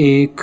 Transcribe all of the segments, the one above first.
1,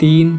3,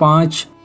5,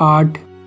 8,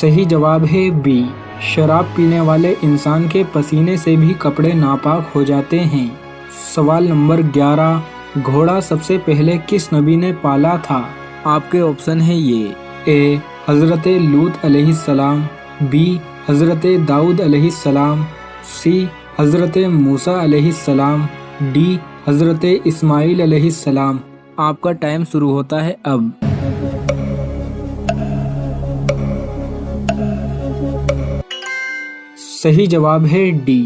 صحیح جواب ہے بی، شراب پینے والے انسان کے پسینے سے بھی کپڑے ناپاک ہو جاتے ہیں۔ سوال نمبر 11، گھوڑا سب سے پہلے کس نبی نے پالا تھا؟ آپ کے آپشن ہیں یہ، اے حضرت لوط علیہ السلام، بی حضرت داؤد علیہ السلام، سی حضرت موسیٰ علیہ السلام، ڈی حضرت اسماعیل علیہ السلام۔ آپ کا ٹائم شروع ہوتا ہے اب۔ صحیح جواب ہے ڈی،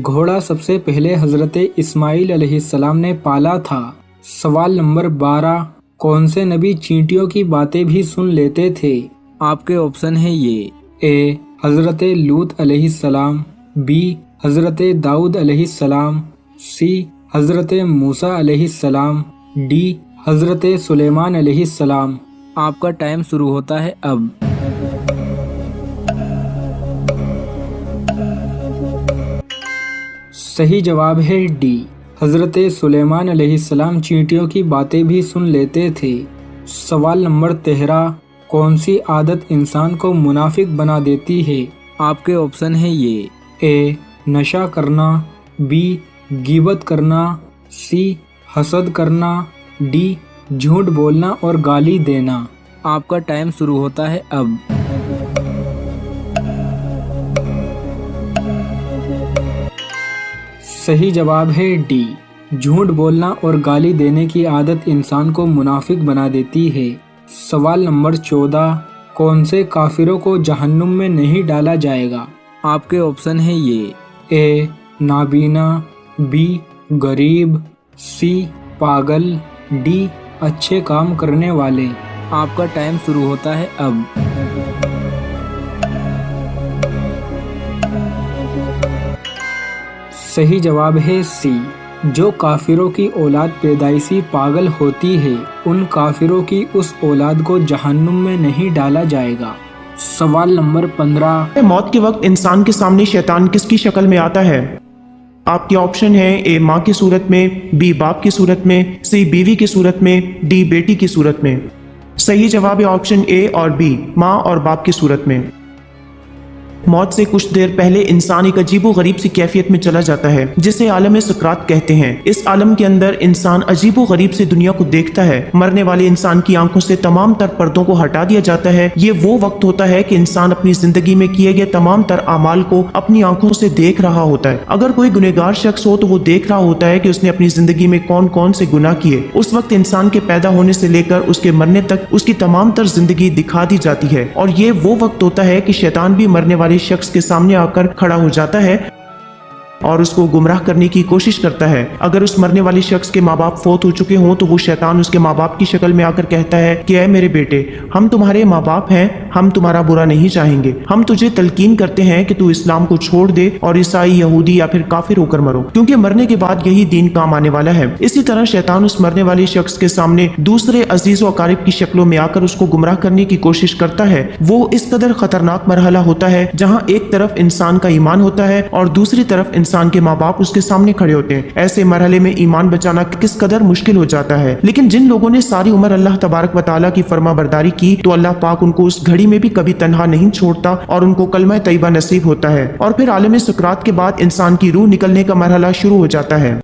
گھوڑا سب سے پہلے حضرت اسماعیل علیہ السلام نے پالا تھا۔ سوال نمبر 12، کون سے نبی چینٹیوں کی باتیں بھی سن لیتے تھے؟ آپ کے آپشن ہیں یہ، اے حضرت لوط علیہ السلام، بی حضرت داؤد علیہ السلام، سی حضرت موسیٰ علیہ السلام، ڈی حضرت سلیمان علیہ السلام۔ آپ کا ٹائم شروع ہوتا ہے اب۔ صحیح جواب ہے ڈی، حضرت سلیمان علیہ السلام چینٹیوں کی باتیں بھی سن لیتے تھے۔ سوال نمبر 13، کون سی عادت انسان کو منافق بنا دیتی ہے؟ آپ کے آپشن ہیں یہ، اے نشہ کرنا، بی غیبت کرنا، سی حسد کرنا، ڈی جھوٹ بولنا اور گالی دینا۔ آپ کا ٹائم شروع ہوتا ہے اب۔ صحیح جواب ہے ڈی، جھوٹ بولنا اور گالی دینے کی عادت انسان کو منافق بنا دیتی ہے۔ سوال نمبر 14، کون سے کافروں کو جہنم میں نہیں ڈالا جائے گا؟ آپ کے آپشن ہیں یہ، اے نابینا، بی غریب، سی پاگل، ڈی اچھے کام کرنے والے۔ آپ کا ٹائم شروع ہوتا ہے اب۔ صحیح جواب ہے سی، جو کافروں کی اولاد پیدائشی پاگل ہوتی ہے ان کافروں کی اس اولاد کو جہنم میں نہیں ڈالا جائے گا۔ سوال نمبر 15، موت کے وقت انسان کے سامنے شیطان کس کی شکل میں آتا ہے؟ آپ کے آپشن ہیں، اے ماں کی صورت میں، بی باپ کی صورت میں، سی بیوی کی صورت میں، ڈی بیٹی کی صورت میں۔ صحیح جواب ہے آپشن اے اور بی، ماں اور باپ کی صورت میں۔ موت سے کچھ دیر پہلے انسان ایک عجیب و غریب سی کیفیت میں چلا جاتا ہے جسے عالم سکرات کہتے ہیں۔ اس عالم کے اندر انسان عجیب و غریب سے دنیا کو دیکھتا ہے۔ مرنے والے انسان کی آنکھوں سے تمام تر پردوں کو ہٹا دیا جاتا ہے۔ یہ وہ وقت ہوتا ہے کہ انسان اپنی زندگی میں کیے گئے تمام تر اعمال کو اپنی آنکھوں سے دیکھ رہا ہوتا ہے۔ اگر کوئی گنہگار شخص ہو تو وہ دیکھ رہا ہوتا ہے کہ اس نے اپنی زندگی میں کون کون سے گناہ کیے۔ اس وقت انسان کے پیدا ہونے سے لے کر اس کے مرنے تک اس کی تمام تر زندگی دکھا دی جاتی ہے، اور یہ وہ وقت ہوتا ہے کہ شیطان بھی مرنے والے شخص کے سامنے آ کر کھڑا ہو جاتا ہے اور اس کو گمراہ کرنے کی کوشش کرتا ہے۔ اگر اس مرنے والے شخص کے ماں باپ فوت ہو چکے ہوں تو وہ شیطان اس کے ماں باپ کی شکل میں آ کر کہتا ہے کہ اے میرے بیٹے، ہم تمہارے ماں باپ ہیں، ہم تمہارا برا نہیں چاہیں گے، ہم تجھے تلقین کرتے ہیں کہ تو اسلام کو چھوڑ دے اور عیسائی، یہودی یا پھر کافر ہو کر مرو، کیونکہ مرنے کے بعد یہی دین کام آنے والا ہے۔ اسی طرح شیطان اس مرنے والے شخص کے سامنے دوسرے عزیز و اقارب کی شکلوں میں آ کر اس کو گمراہ کرنے کی کوشش کرتا ہے۔ وہ اس قدر خطرناک مرحلہ ہوتا ہے جہاں ایک طرف انسان کا ایمان ہوتا ہے اور دوسری طرف انسان کے ماں باپ اس کے سامنے کھڑے ہوتے ہیں۔ ایسے مرحلے میں ایمان بچانا کس قدر مشکل ہو جاتا ہے، لیکن جن لوگوں نے ساری عمر اللہ تبارک و تعالیٰ کی فرما برداری کی تو اللہ پاک ان کو اس گھڑی میں بھی کبھی تنہا نہیں چھوڑتا اور ان کو کلمہ طیبہ نصیب ہوتا ہے، اور پھر عالم سکرات کے بعد انسان کی روح نکلنے کا مرحلہ شروع ہو جاتا ہے۔